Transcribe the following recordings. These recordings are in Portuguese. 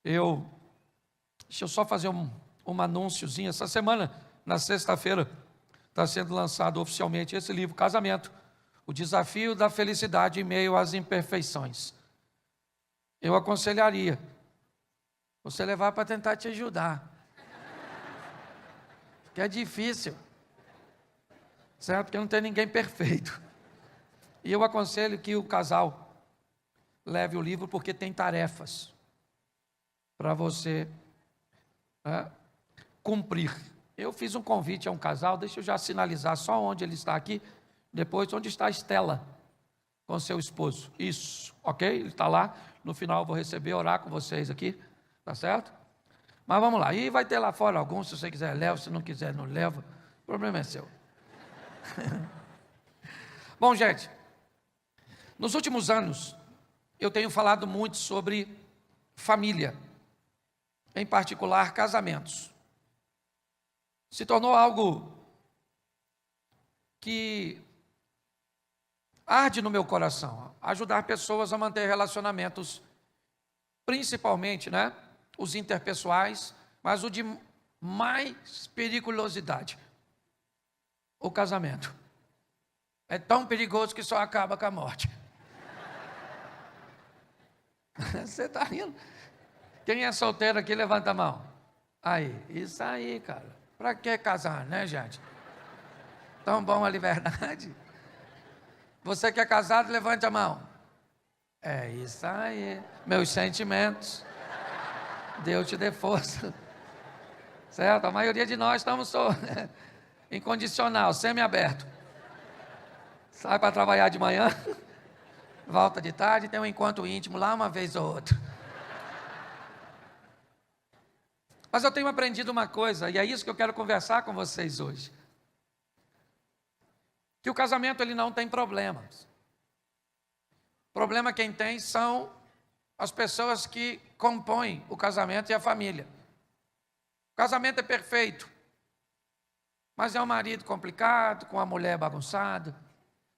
Deixa eu só fazer um anúnciozinho. Essa semana, na sexta-feira, está sendo lançado oficialmente esse livro, Casamento, o desafio da felicidade em meio às imperfeições. Eu aconselharia você levar para tentar te ajudar, porque é difícil, certo? Porque não tem ninguém perfeito. E eu aconselho que o casal leve o livro, porque tem tarefas para você cumprir. Eu fiz um convite a um casal, deixa eu já sinalizar só onde ele está aqui, depois onde está a Estela, com seu esposo. Isso, ok? Ele está lá, no final eu vou receber, orar com vocês aqui, tá certo? Mas vamos lá, e vai ter lá fora alguns, se você quiser leva, se não quiser não leva, o problema é seu. Bom, gente, nos últimos anos, eu tenho falado muito sobre família, em particular casamentos. Se tornou algo que arde no meu coração, ajudar pessoas a manter relacionamentos, principalmente, os interpessoais, mas o de mais periculosidade, o casamento. É tão perigoso que só acaba com a morte. Você está rindo? Quem é solteiro aqui, levanta a mão. Aí, isso aí, cara. Para que casar, né, gente? Tão bom a liberdade. Você que é casado, levante a mão. É isso aí. Meus sentimentos. Deus te dê força. Certo? A maioria de nós estamos incondicional, semi-aberto. Sai para trabalhar de manhã, volta de tarde, tem um encontro íntimo lá uma vez ou outra. Mas eu tenho aprendido uma coisa, e é isso que eu quero conversar com vocês hoje. Que o casamento ele não tem problemas. Problema quem tem são as pessoas que compõem o casamento e a família. O casamento é perfeito, mas é um marido complicado, com a mulher bagunçada,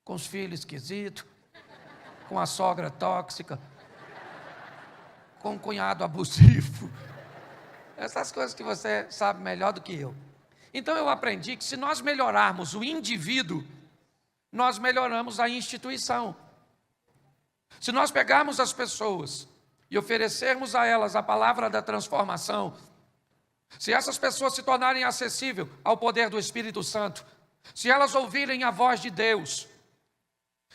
com os filhos esquisitos, com a sogra tóxica, com o cunhado abusivo. Essas coisas que você sabe melhor do que eu. Então eu aprendi que se nós melhorarmos o indivíduo, nós melhoramos a instituição. Se nós pegarmos as pessoas e oferecermos a elas a palavra da transformação, se essas pessoas se tornarem acessíveis ao poder do Espírito Santo, se elas ouvirem a voz de Deus,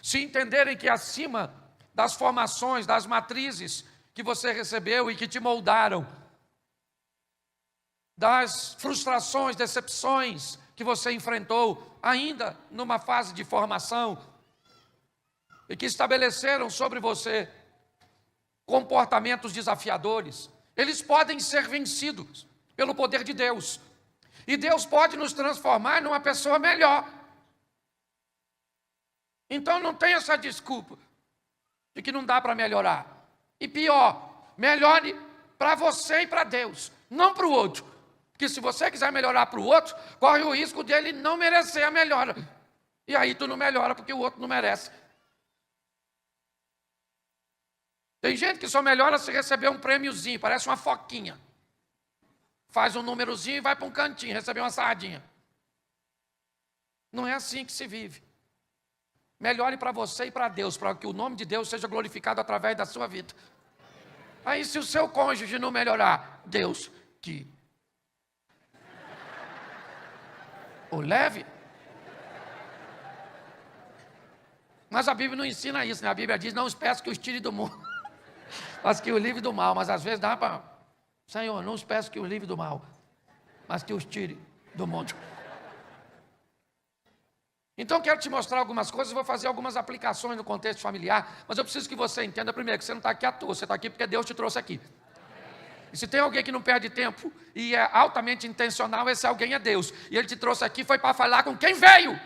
se entenderem que acima das formações, das matrizes que você recebeu e que te moldaram, das frustrações, decepções que você enfrentou, ainda numa fase de formação, e que estabeleceram sobre você comportamentos desafiadores, eles podem ser vencidos pelo poder de Deus. E Deus pode nos transformar numa pessoa melhor. Então não tem essa desculpa de que não dá para melhorar. E pior, melhore para você e para Deus, não para o outro. Porque se você quiser melhorar para o outro, corre o risco dele não merecer a melhora. E aí tu não melhora porque o outro não merece. Tem gente que só melhora se receber um prêmiozinho, parece uma foquinha. Faz um númerozinho e vai para um cantinho, receber uma sardinha. Não é assim que se vive. Melhore para você e para Deus, para que o nome de Deus seja glorificado através da sua vida. Aí se o seu cônjuge não melhorar, Deus que o leve. Mas a Bíblia não ensina isso, né? A Bíblia diz, não os peço que os tire do mundo, mas que os livre do mal. Mas às vezes dá para, Senhor, não os peço que os livre do mal, mas que os tire do mundo. Então quero te mostrar algumas coisas, vou fazer algumas aplicações no contexto familiar, mas eu preciso que você entenda primeiro que você não está aqui à toa, você está aqui porque Deus te trouxe aqui. E se tem alguém que não perde tempo e é altamente intencional, esse alguém é Deus. E Ele te trouxe aqui, foi para falar com quem veio.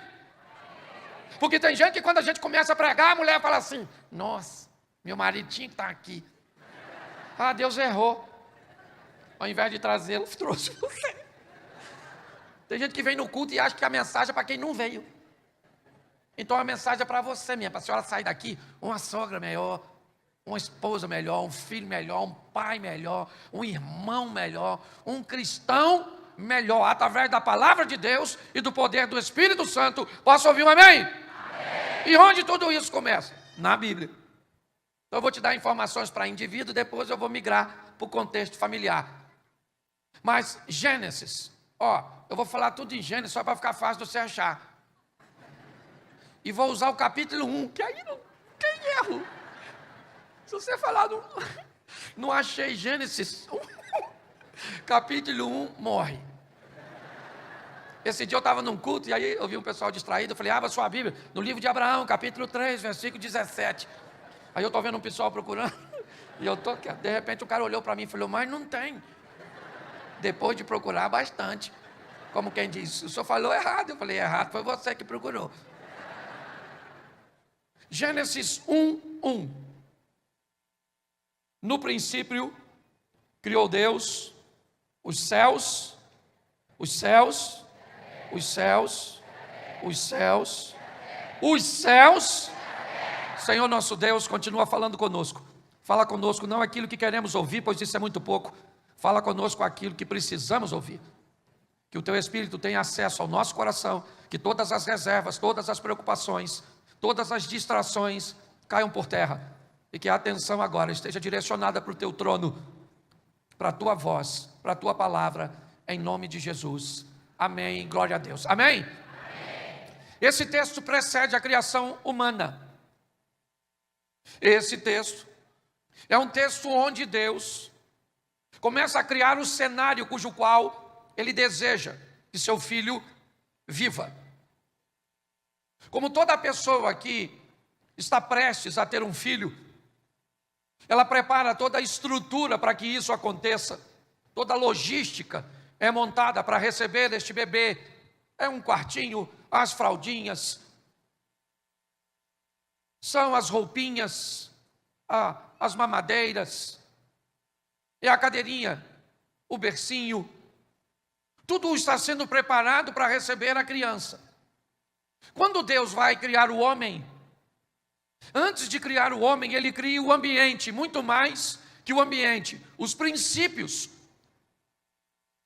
Porque tem gente que quando a gente começa a pregar, a mulher fala assim, nossa, meu marido tinha que estar aqui. Ah, Deus errou. Ao invés de trazê-lo, trouxe você. Tem gente que vem no culto e acha que a mensagem é para quem não veio. Então a mensagem é para você mesmo, para a senhora sair daqui, uma sogra melhor, uma esposa melhor, um filho melhor, um pai melhor, um irmão melhor, um cristão melhor, através da palavra de Deus e do poder do Espírito Santo. Posso ouvir um amém? Amém. E onde tudo isso começa? Na Bíblia. Então eu vou te dar informações para indivíduo, depois eu vou migrar para o contexto familiar. Mas Gênesis, eu vou falar tudo em Gênesis só para ficar fácil de você achar. E vou usar o capítulo 1, que aí não tem erro. Se você falar, não achei Gênesis 1, capítulo 1, morre. Esse dia eu estava num culto e aí eu vi um pessoal distraído, eu falei, abra sua Bíblia, no livro de Abraão, capítulo 3, versículo 17. Aí eu estou vendo um pessoal procurando, e eu estou quieto. De repente o cara olhou para mim e falou, mas não tem. Depois de procurar bastante, como quem diz, o senhor falou errado. Eu falei, errado, foi você que procurou. Gênesis 1:1. No princípio, criou Deus os céus, os céus, os céus, os céus, os céus. Senhor nosso Deus, continua falando conosco. Fala conosco não aquilo que queremos ouvir, pois isso é muito pouco. Fala conosco aquilo que precisamos ouvir. Que o Teu Espírito tenha acesso ao nosso coração, que todas as reservas, todas as preocupações, todas as distrações caiam por terra. E que a atenção agora esteja direcionada para o Teu trono, para a Tua voz, para a Tua palavra, em nome de Jesus. Amém, glória a Deus. Amém? Amém. Esse texto precede a criação humana. Esse texto é um texto onde Deus começa a criar o cenário cujo qual Ele deseja que seu filho viva. Como toda pessoa que está prestes a ter um filho, ela prepara toda a estrutura para que isso aconteça, toda a logística é montada para receber este bebê. É um quartinho, as fraldinhas, são as roupinhas, as mamadeiras, é a cadeirinha, o bercinho. Tudo está sendo preparado para receber a criança. Quando Deus vai criar o homem, antes de criar o homem, Ele cria o ambiente, muito mais que o ambiente, os princípios,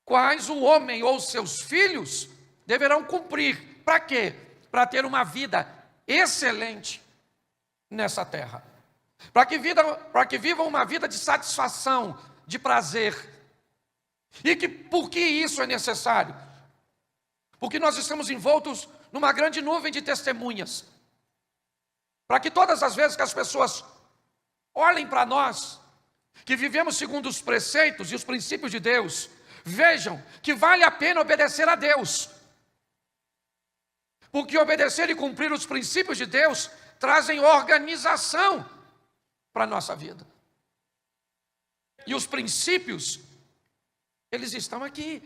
quais o homem ou seus filhos deverão cumprir. Para quê? Para ter uma vida excelente nessa terra. Para que vivam uma vida de satisfação, de prazer. E por que isso é necessário? Porque nós estamos envoltos numa grande nuvem de testemunhas. Para que todas as vezes que as pessoas olhem para nós, que vivemos segundo os preceitos e os princípios de Deus, vejam que vale a pena obedecer a Deus. Porque obedecer e cumprir os princípios de Deus trazem organização para a nossa vida. E os princípios, eles estão aqui.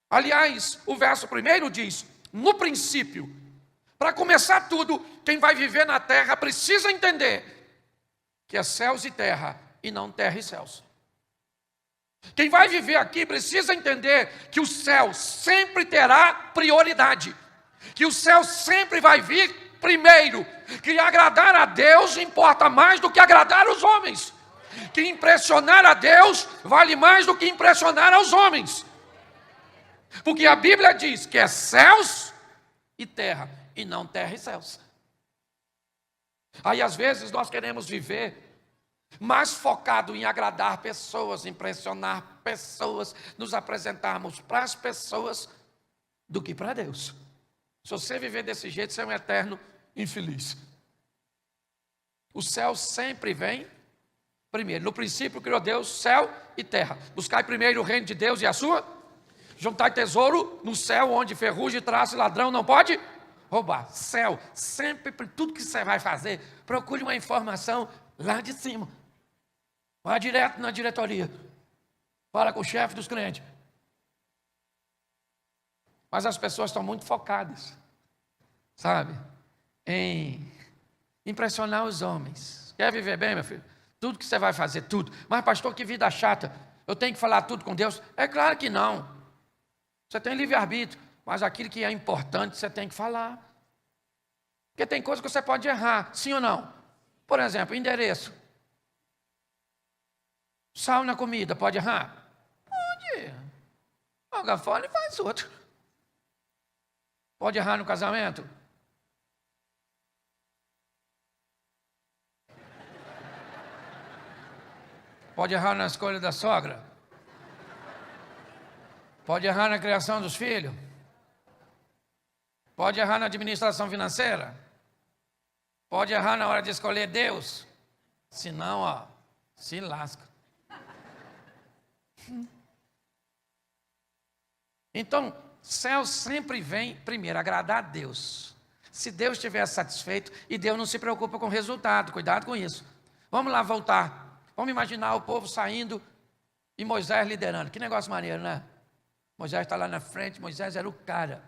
Aliás, o verso 1 diz, no princípio, para começar tudo, quem vai viver na terra precisa entender que é céus e terra, e não terra e céus. Quem vai viver aqui precisa entender que o céu sempre terá prioridade, que o céu sempre vai vir primeiro, que agradar a Deus importa mais do que agradar os homens, que impressionar a Deus vale mais do que impressionar aos homens, porque a Bíblia diz que é céus e terra, e não terra e céus. Aí às vezes nós queremos viver mais focado em agradar pessoas, impressionar pessoas, nos apresentarmos para as pessoas do que para Deus. Se você viver desse jeito, você é um eterno infeliz. O céu sempre vem primeiro. No princípio criou Deus céu e terra. Buscai primeiro o reino de Deus e a sua. Juntai tesouro no céu, onde ferrugem, traço e ladrão não pode roubar. Céu, sempre, tudo que você vai fazer, procure uma informação lá de cima. Vá direto na diretoria. Fala com o chefe dos crentes. Mas as pessoas estão muito focadas, sabe, em impressionar os homens. Quer viver bem, meu filho? Tudo que você vai fazer, tudo. Mas pastor, que vida chata. Eu tenho que falar tudo com Deus? É claro que não. Você tem livre-arbítrio, mas aquilo que é importante você tem que falar. Porque tem coisas que você pode errar, sim ou não? Por exemplo, endereço. Sal na comida, pode errar? Pode. Joga fora e faz outro. Pode errar no casamento? Pode errar na escolha da sogra? Pode errar na criação dos filhos? Pode errar na administração financeira? Pode errar na hora de escolher Deus? Se não, ó, se lasca. Então, céu sempre vem, primeiro, agradar a Deus. Se Deus estiver satisfeito, e Deus não se preocupa com o resultado, cuidado com isso. Vamos lá voltar. Vamos imaginar o povo saindo e Moisés liderando. Que negócio maneiro, né? Moisés está lá na frente, Moisés era o cara.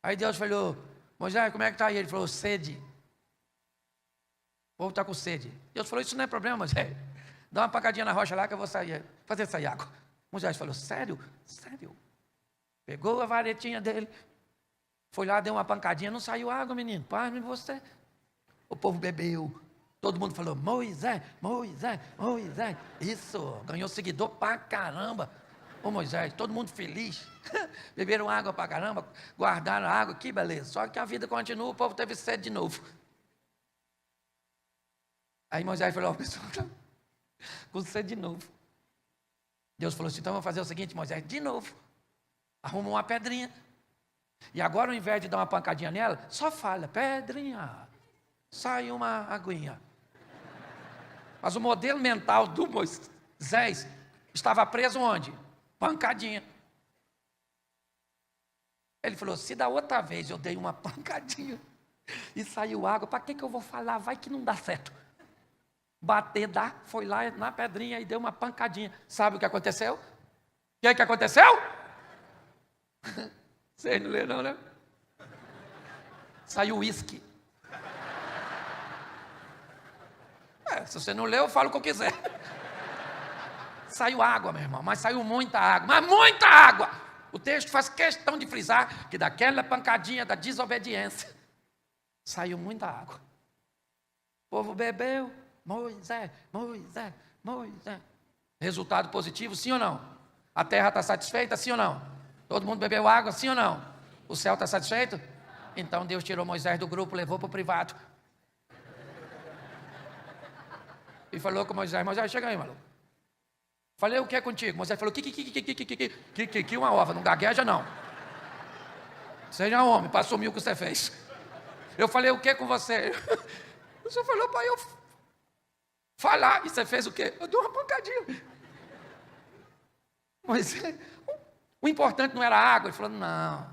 Aí Deus falou, Moisés, como é que está aí? Ele falou, sede. O povo está com sede. Deus falou, isso não é problema, Moisés. Dá uma pancadinha na rocha lá que eu vou fazer sair água. Moisés falou, sério? Sério? Pegou a varetinha dele, foi lá, deu uma pancadinha, não saiu água, menino. Pasme você. O povo bebeu. Todo mundo falou, Moisés, Moisés, Moisés. Isso, ganhou seguidor pra caramba. Ô Moisés, todo mundo feliz. Beberam água pra caramba, guardaram água, que beleza. Só que a vida continua, o povo teve sede de novo. Aí Moisés falou, pessoal, com sede de novo. Deus falou assim, então vamos fazer o seguinte, Moisés, de novo. Arruma uma pedrinha. E agora, ao invés de dar uma pancadinha nela, só fala, pedrinha. Sai uma aguinha. Mas o modelo mental do Moisés estava preso onde? Pancadinha. Ele falou, se da outra vez eu dei uma pancadinha e saiu água, para que eu vou falar? Vai que não dá certo. Bater, dá, foi lá na pedrinha e deu uma pancadinha. Sabe o que aconteceu? O que aconteceu? Vocês não leram não, né? Saiu uísque. Se você não leu, eu falo o que eu quiser. Saiu água, meu irmão, mas saiu muita água. Mas muita água! O texto faz questão de frisar que daquela pancadinha da desobediência, saiu muita água. O povo bebeu, Moisés, Moisés, Moisés. Resultado positivo, sim ou não? A terra está satisfeita, sim ou não? Todo mundo bebeu água, sim ou não? O céu está satisfeito? Então Deus tirou Moisés do grupo, levou para o privado. E falou com Moisés, Moisés, chega aí, maluco. Falei, o que é contigo? Moisés falou, que uma ova, não gagueja não. Seja homem, para assumir o que você fez. Eu falei, o que com você? Você falou para eu falar, e você fez o quê? Eu dei uma pancadinha. Moisés, o importante não era a água. Ele falou, não.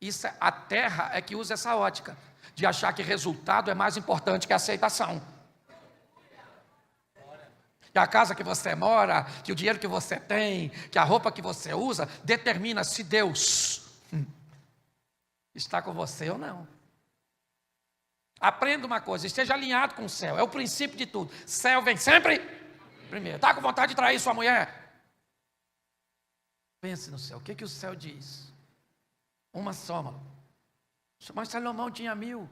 Isso, a terra é que usa essa ótica, de achar que resultado é mais importante que a aceitação. Que a casa que você mora, que o dinheiro que você tem, que a roupa que você usa, determina se Deus está com você ou não. Aprenda uma coisa, esteja alinhado com o céu, é o princípio de tudo. Céu vem sempre primeiro. Está com vontade de trair sua mulher? Pense no céu, o que o céu diz? Uma só, mano. Mas Salomão tinha 1000.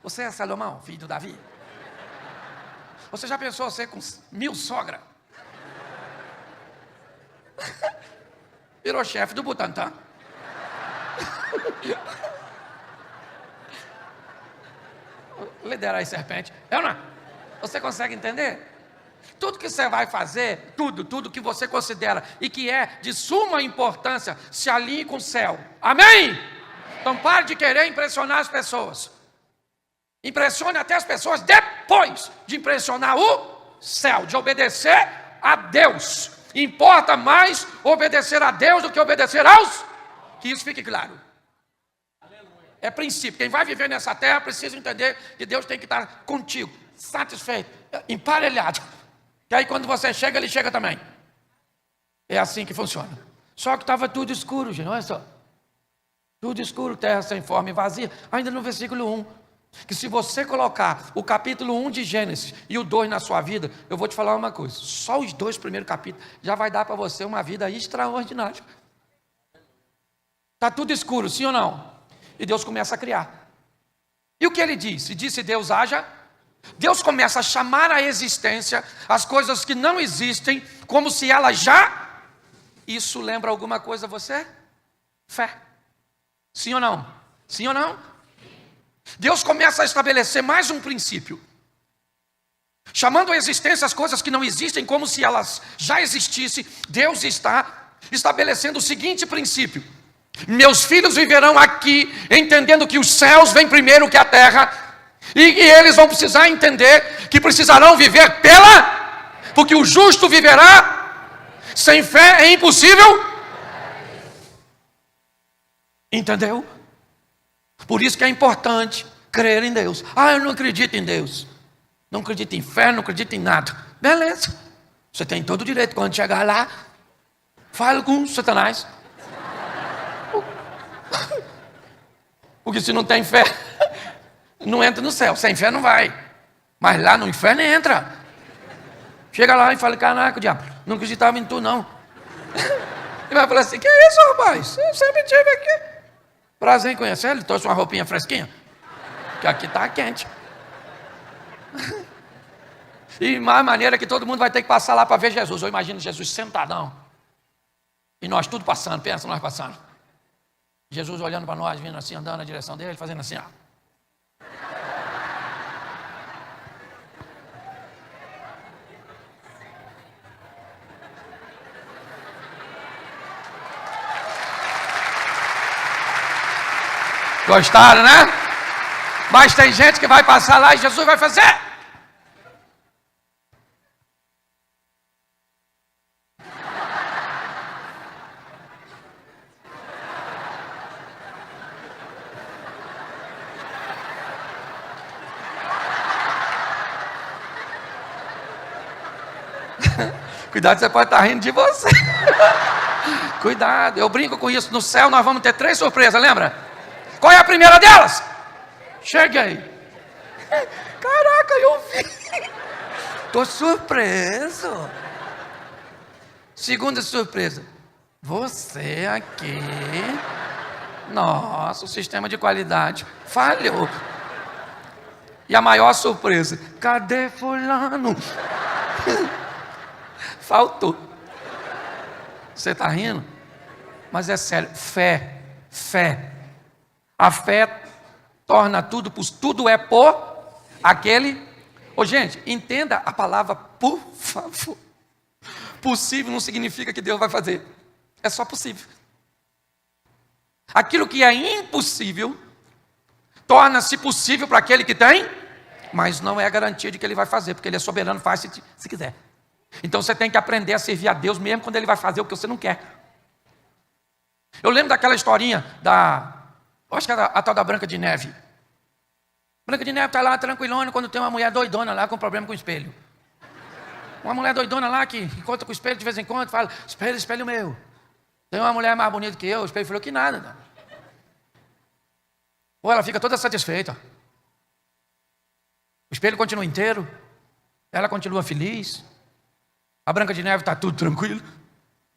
Você é Salomão, filho de Davi? Você já pensou ser com 1000 sogra? Virou chefe do Butantã. Liderar as serpentes. Eu não. Você consegue entender? Tudo que você vai fazer, tudo que você considera e que é de suma importância, se alinhe com o céu. Amém? Então pare de querer impressionar as pessoas. Impressione até as pessoas depois de impressionar o céu, de obedecer a Deus. Importa mais obedecer a Deus do que obedecer aos. Que isso fique claro. É princípio. Quem vai viver nessa terra precisa entender que Deus tem que estar contigo, satisfeito, emparelhado. Que aí quando você chega, ele chega também. É assim que funciona. Só que estava tudo escuro, gente, olha só. Tudo escuro, terra sem forma e vazia. Ainda no versículo 1. Que se você colocar o capítulo 1 de Gênesis e o 2 na sua vida, eu vou te falar uma coisa. Só os 2 primeiros capítulos já vai dar para você uma vida extraordinária. Está tudo escuro, sim ou não? E Deus começa a criar. E o que ele disse? Disse Deus haja. Deus começa a chamar à existência as coisas que não existem, como se elas já... Isso lembra alguma coisa a você? Fé. Sim ou não? Sim ou não? Deus começa a estabelecer mais um princípio, chamando à existência as coisas que não existem, como se elas já existissem. Deus está estabelecendo o seguinte princípio: meus filhos viverão aqui, entendendo que os céus vêm primeiro que a terra, e que eles vão precisar entender que precisarão viver porque o justo viverá. Sem fé é impossível. Entendeu? Por isso que é importante crer em Deus. Eu não acredito em Deus, não acredito em fé, não acredito em nada. Beleza, você tem todo o direito. Quando chegar lá, fala com Satanás. Porque se não tem fé, não entra no céu. Sem fé não vai. Mas lá no inferno entra. Chega lá e fala: caraca, diabo, não acreditava em tu não. Ele vai falar assim: que é isso, rapaz? Eu sempre estive aqui. Prazer em conhecer. Ele trouxe uma roupinha fresquinha, que aqui está quente. E mais maneira que todo mundo vai ter que passar lá para ver Jesus. Eu imagino Jesus sentadão, e nós tudo passando. Pensa nós passando, Jesus olhando para nós, vindo assim, andando na direção dele, fazendo assim, ó. Gostaram, né? Mas tem gente que vai passar lá e Jesus vai fazer. Cuidado, você pode estar rindo de você. Cuidado, eu brinco com isso. No céu nós vamos ter 3 surpresas, lembra? Qual é a primeira delas? Cheguei. Caraca, eu vi. Estou surpreso. Segunda surpresa: você aqui. Nossa, o sistema de qualidade falhou. E a maior surpresa: cadê fulano? Faltou. Você está rindo? Mas é sério. Fé. A fé torna tudo é por aquele. Gente, entenda a palavra por favor. Possível não significa que Deus vai fazer. É só possível. Aquilo que é impossível torna-se possível para aquele que tem, mas não é a garantia de que ele vai fazer, porque ele é soberano, faz se quiser. Então você tem que aprender a servir a Deus mesmo quando ele vai fazer o que você não quer. Eu lembro daquela historinha acho que era a tal da Branca de Neve. Branca de Neve está lá tranquilona quando tem uma mulher doidona lá com problema com o espelho. Uma mulher doidona lá que encontra com o espelho de vez em quando, fala: espelho, espelho meu. Tem uma mulher mais bonita que eu. O espelho falou: que nada. Não. Ou ela fica toda satisfeita. O espelho continua inteiro. Ela continua feliz. A Branca de Neve está tudo tranquilo.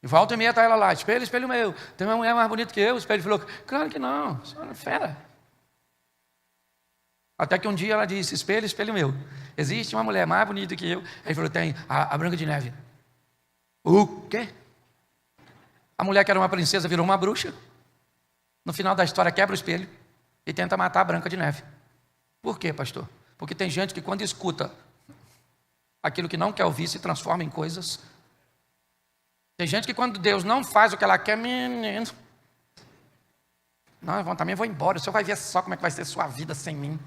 E volta e meia está ela lá: espelho, espelho meu. Tem uma mulher mais bonita que eu. O espelho falou: claro que não, você é fera. Até que um dia ela disse: espelho, espelho meu, existe uma mulher mais bonita que eu. Aí ele falou: tem, a Branca de Neve. O quê? A mulher que era uma princesa virou uma bruxa. No final da história quebra o espelho e tenta matar a Branca de Neve. Por quê, pastor? Porque tem gente que quando escuta aquilo que não quer ouvir se transforma em coisas. Tem gente que quando Deus não faz o que ela quer, menino, não, eu também vou embora, o senhor vai ver só como é que vai ser sua vida sem mim.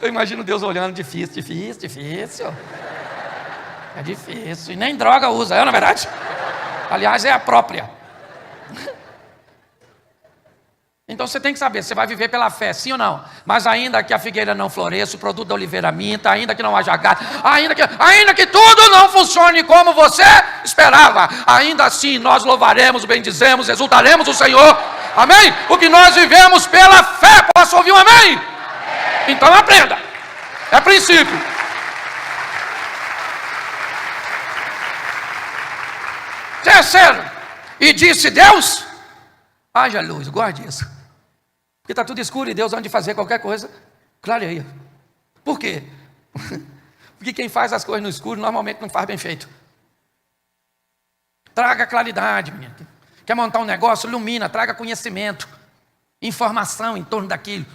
Eu imagino Deus olhando: difícil. É difícil. E nem droga usa, na verdade. Aliás, é a própria. Então você tem que saber, você vai viver pela fé, sim ou não? Mas ainda que a figueira não floresça, o produto da oliveira minta, ainda que não haja gado, ainda que tudo não funcione como você esperava, ainda assim nós louvaremos, bendizemos, exultaremos o Senhor. Amém? Porque nós vivemos pela fé. Posso ouvir um amém? Então aprenda. É princípio. Terceiro: e disse Deus: haja luz. Guarde isso. Porque está tudo escuro e Deus, antes de fazer qualquer coisa, clareia. Por quê? Porque quem faz as coisas no escuro normalmente não faz bem feito. Traga claridade, menino. Quer montar um negócio? Ilumina, traga conhecimento, informação em torno daquilo.